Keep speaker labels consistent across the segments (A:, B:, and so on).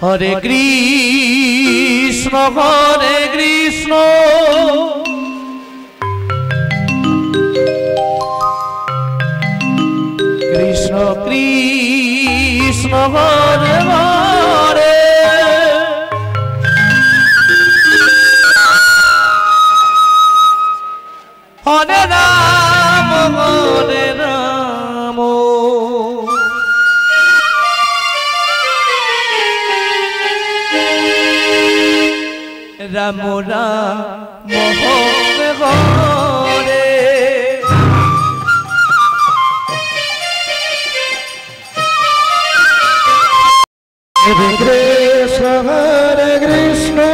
A: Hare Krishna Krishna Krishna Hare Hare Hare Rama Hare Rama Rama Rama Hare Hare
B: Hare Krishna Hare Krishna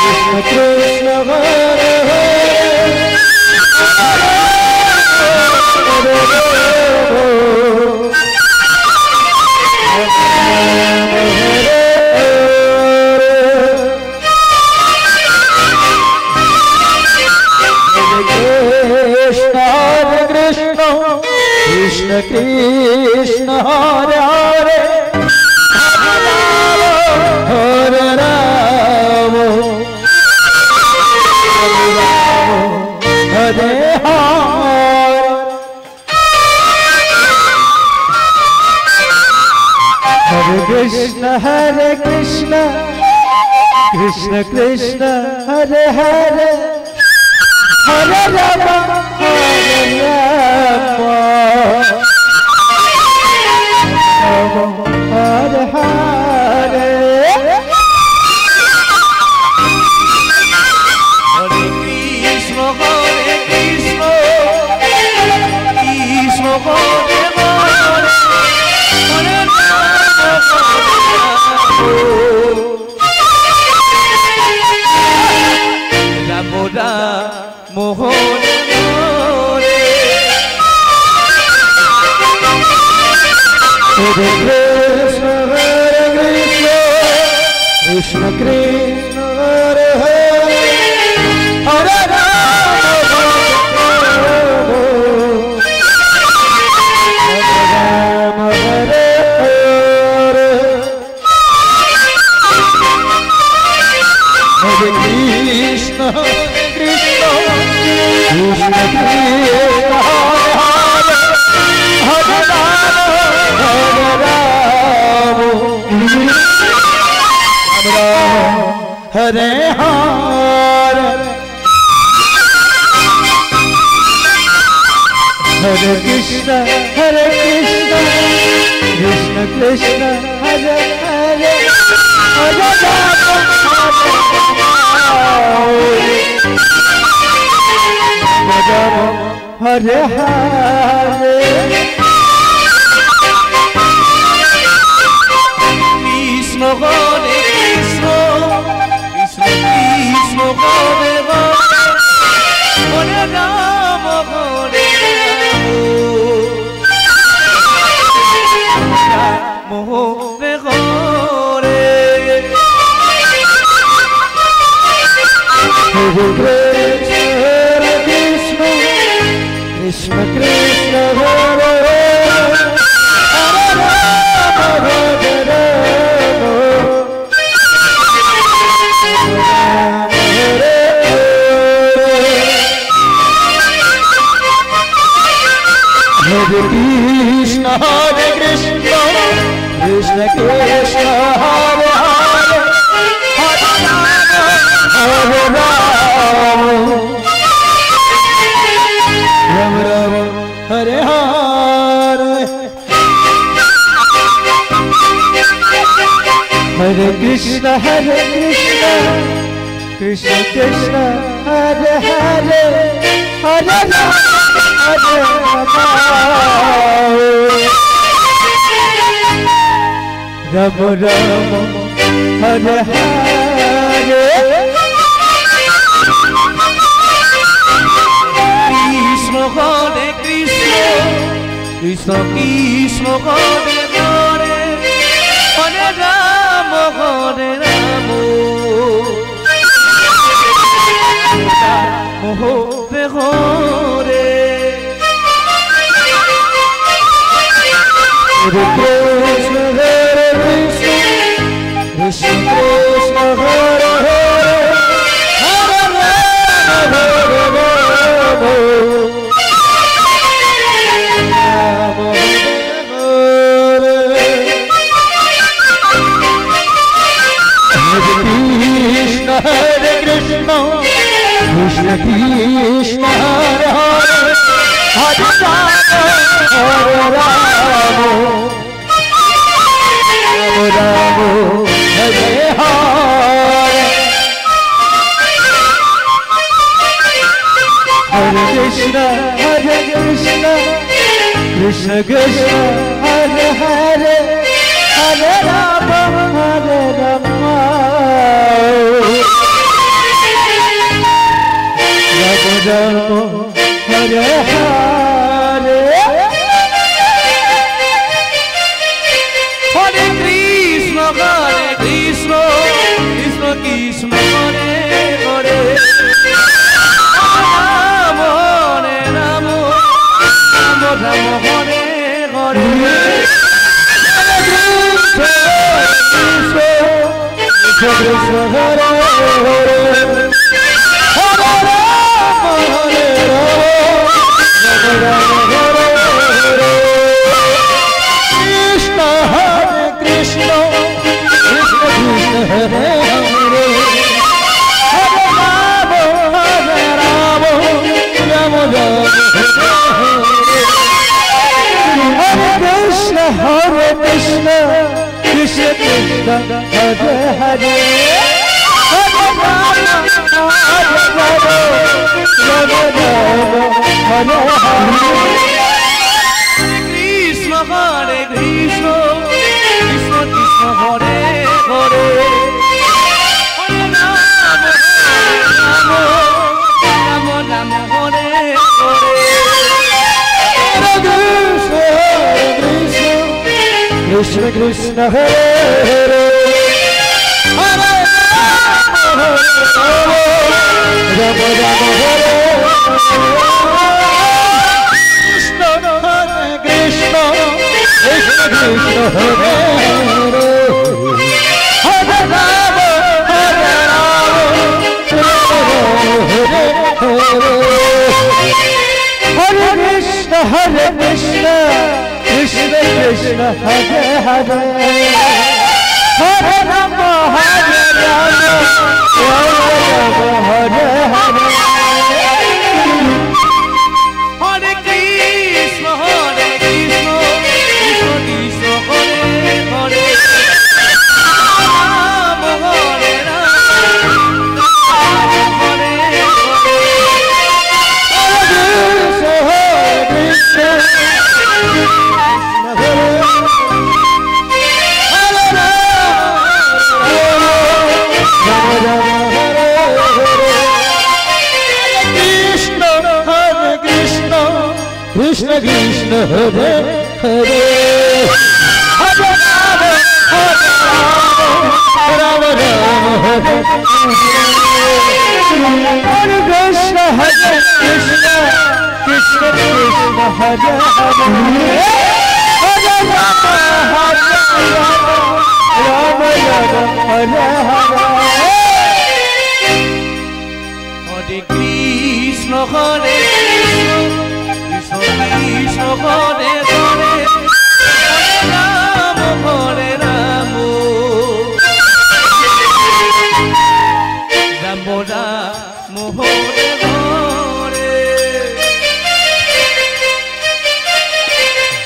B: Krishna Krishna Hare Hare Krishna Krishna Hare Hare Hare Rama Hare Hare Hare Krishna Krishna Krishna Hare Hare Hare Rama Hare Rama Hare Hare
A: Hare Krishna Krishna Hare Hare Hare Rama Rama Hare Hare
B: Hare Krishna Krishna Krishna Hare Hare Hare Rama Hare Hare Hare Krishna Krishna Krishna Krishna Hare Hare Hare Hare Krishna Krishna Krishna Hare Hare Hare Rama Hare Hare
A: Krishna Hare Krishna Krishna Krishna Hare Hare Hare Rama Hare Rama Hare Hare
B: Hare Krishna Krishna Krishna Hare Hare Hare Rama Hare Rama Hare Hare Krishna Hare Krishna Krishna Krishna Hare Hare Hare Rama Rama Rama Hare Hare Hare Krishna Krishna Krishna Hare Hare Hare Rama Hare Rama Rama Rama Hare Hare
A: Krishna Hare Krishna Krishna Krishna Hare Hare Hare Rama Hare Rama Rama Hare Hare
B: Hare Krishna Krishna Hare Hare Hare Rama Rama Hare Hare Hare Krishna Krishna Krishna Hare Hare Hare Rama Hare Rama Rama Rama Hare Hare
A: Hare Krishna Krishna Krishna Hare Hare Rama Hare Rama Rama Rama Hare Hare
B: Krishna Krishna Hare Hare Hare Rama Hare Rama Rama Hare Krishna Hare Krishna Krishna Krishna Hare Hare Hare Rama Hare Rama Rama Rama Hare Krishna Krishna Krishna Hare Hare Hare Rama Hare Rama Rama Rama Hare Hare
A: Krishna Hare Krishna Krishna Krishna Hare Hare Hare Rama Rama Rama Hare Hare
B: Krishna Krishna Hare Hare Hare Rama Rama Rama Hare Krishna Hare Krishna Krishna Krishna Hare Hare Hare Rama Hare Rama Rama Hare Hare Hare Krishna Krishna Krishna Hare Hare Hare Rama Hare Rama Rama Rama Hare Hare
A: Hare Krishna Krishna Krishna Hare Hare Rama Hare Rama Hare
B: Krishna Krishna Hare Hare Hare Rama Hare Rama Rama Hare Hare Krishna Krishna Krishna Hare Hare Hare Rama Hare Rama Rama Rama Hare Hare
A: Hare Krishna Hare Krishna Krishna Hare Hare Hare Rama Hare Rama Rama Rama Hare Hare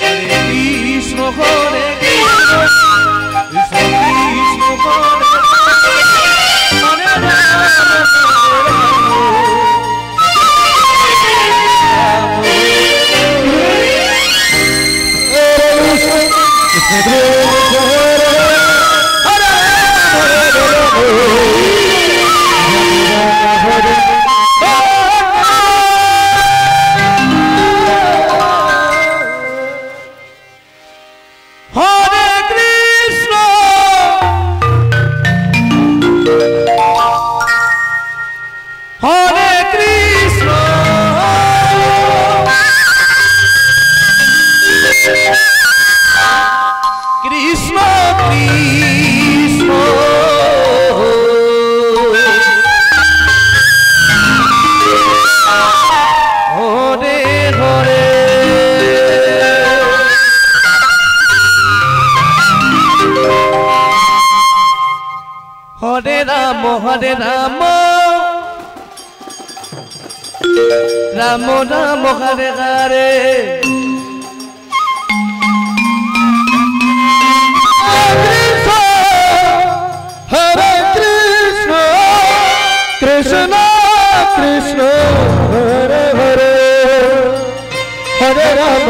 A: Hare Krishna Hare Krishna Krishna Krishna Hare Hare Rama Hare Rama Ram Ram Hare Hare
B: Hare Krishna Krishna Krishna Hare Hare Hare Ram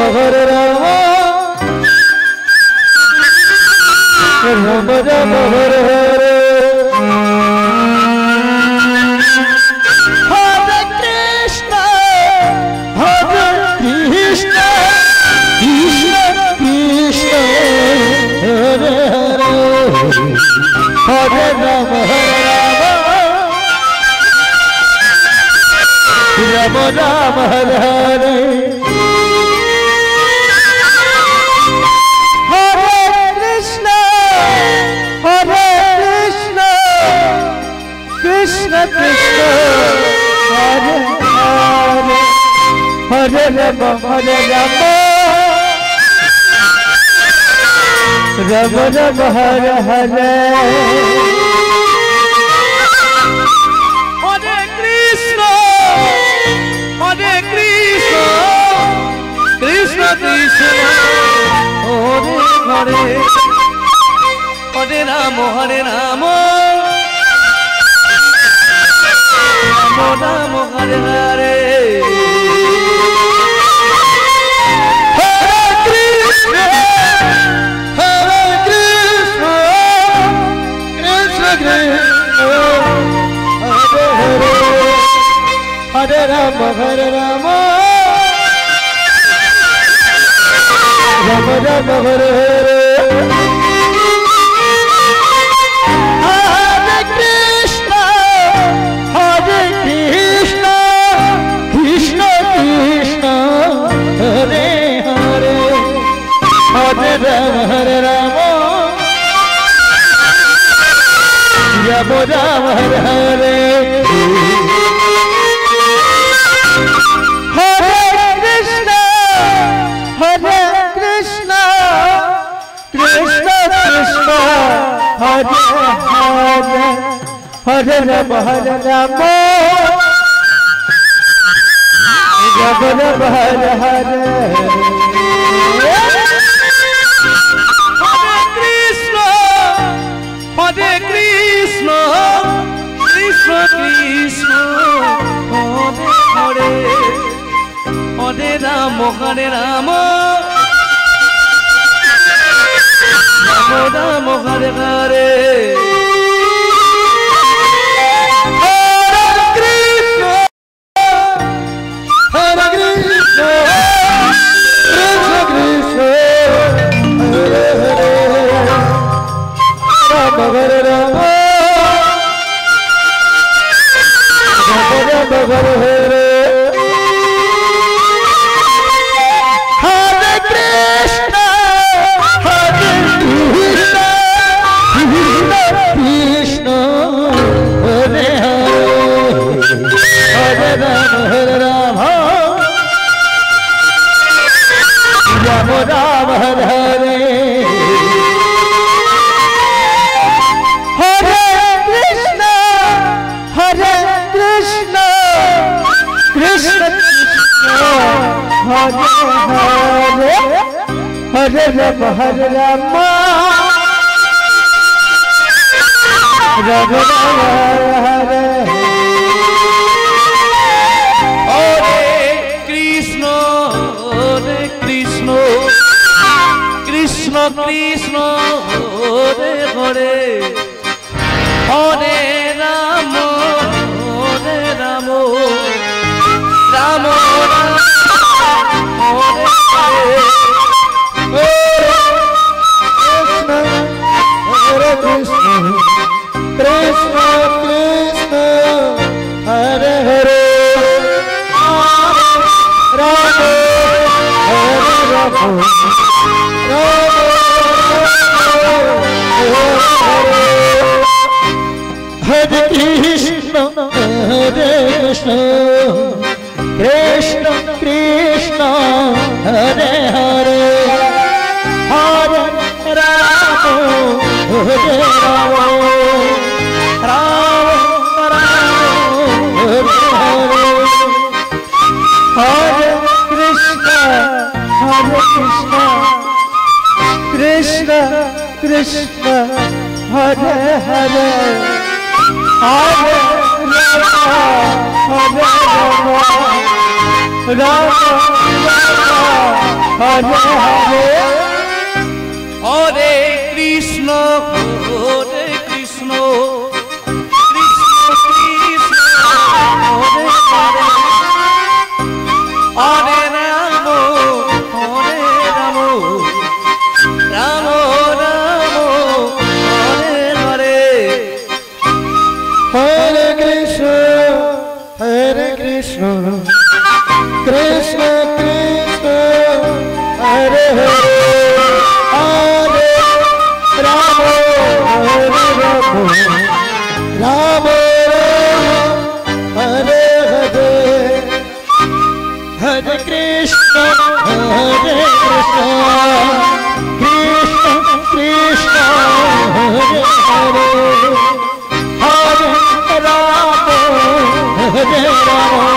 B: Ram Ram Hare Hare Hare Krishna Hare Krishna Krishna Krishna Hare Hare Hare Ram Ram Ram Hare Hare Krishna Krishna Hare Hare Hare Rama Hare Rama Rama Rama Hare Hare
A: Hare Krishna Hare Krishna Krishna Krishna Hare Hare Hare Rama Hare Rama Rama Hare Hare
B: Hare Krishna Hare Krishna Krishna Krishna Hare Hare Hare Rama Hare Rama Rama Rama Hare Hare Hare Rama Rama Rama Hare Hare Hare Krishna Hare Krishna Krishna Krishna Hare Hare Hare Rama Hare Rama Rama Rama Hare Hare
A: Hare Krishna, Krishna Krishna, Hare Hare, Hare Rama, Hare Rama, Rama Rama, Hare Hare.
B: Hare Krishna, Hare Krishna, Krishna Krishna, Hare Hare. Rama Hare Rama Rama Rama Hare Hare Hare Krishna Hare Krishna Krishna Krishna Hare Hare Hare Rama Hare Rama Rama Rama Hare Hare Krishna Hare Hare Hare Rama Hare Rama Rama Rama Hare
A: Hare Krishna, Hare Krishna, Krishna Krishna, Hare Hare, Hare Rama, Hare Rama, Rama Rama, Hare Hare.
B: Hare Krishna Krishna Krishna Hare Hare Rama Hare Rama Hare Krishna Hare Krishna Krishna Krishna Hare Hare Hare Rama Hare Rama Rama Rama Hare Hare Krishna Hare Hare Hare Ram Ram Hare Hare
A: Hare Krishna Krishna Krishna Hare Hare Hare Ram Ram Ram Hare Hare
B: Hare Krishna Krishna Krishna Hare Hare Hare Ram Ram Hare Hare Hare Krishna Krishna Krishna Hare Hare Hare Ram